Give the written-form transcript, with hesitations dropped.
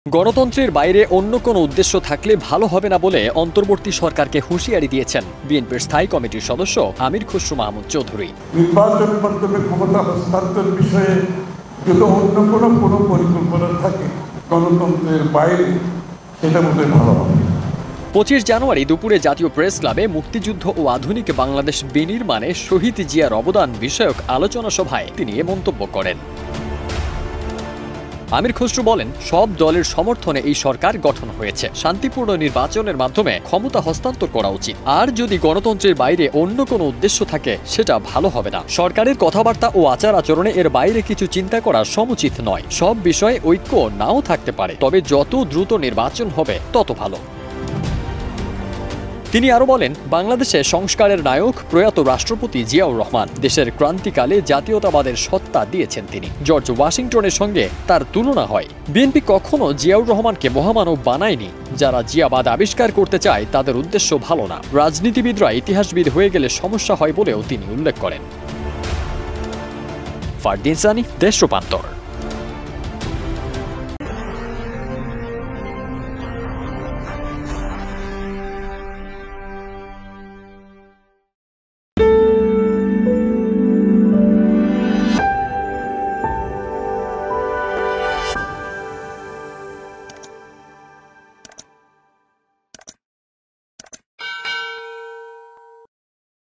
গণতন্ত্রের বাইরে অন্য কোনো উদ্দেশ্য থাকলে ভালো হবে না বলে অন্তর্বর্তী সরকারকে হুঁশিয়ারি দিয়েছেন বিএনপির স্থায়ী কমিটির সদস্য আমির খসরু মাহমুদ চৌধুরী। নির্বাচনের মাধ্যমে ক্ষমতা হস্তান্তর বিষয়ে যদি অন্য কোনো পরিকল্পনা থাকে গণতন্ত্রের বাইরে, সেটা বোধহয় ভালো হবে। 25 জানুয়ারি দুপুরে জাতীয় প্রেস ক্লাবে মুক্তিযুদ্ধ ও আধুনিক বাংলাদেশ বিনির্মাণে শহীদ জিয়ার অবদান বিষয়ক আলোচনা সভায় তিনি এ মন্তব্য করেন। আমির খসরু বলেন, সব দলের সমর্থনে এই সরকার গঠন হয়েছে। শান্তিপূর্ণ নির্বাচনের মাধ্যমে ক্ষমতা হস্তান্তর করা উচিত। আর যদি গণতন্ত্রের বাইরে অন্য কোনো উদ্দেশ্য থাকে সেটা ভালো হবে না। সরকারের কথাবার্তা ও আচার আচরণে এর বাইরে কিছু চিন্তা করা সমুচিত নয়। সব বিষয়ে ঐক্য নাও থাকতে পারে, তবে যত দ্রুত নির্বাচন হবে তত ভালো। তিনি আরো বলেন, বাংলাদেশে সংস্কারের নায়ক প্রয়াত রাষ্ট্রপতি জিয়াউর রহমান। দেশের ক্রান্তিকালে জাতীয়তাবাদের সত্তা দিয়েছেন তিনি। জর্জ ওয়াশিংটনের সঙ্গে তার তুলনা হয়। বিএনপি কখনো জিয়াউর রহমানকে মহামানব বানায়নি। যারা জিয়াবাদ আবিষ্কার করতে চায় তাদের উদ্দেশ্য ভালো না। রাজনীতিবিদরা ইতিহাসবিদ হয়ে গেলে সমস্যা হয় বলেও তিনি উল্লেখ করেন। ফারদিন সানি, দেশ রূপান্তর।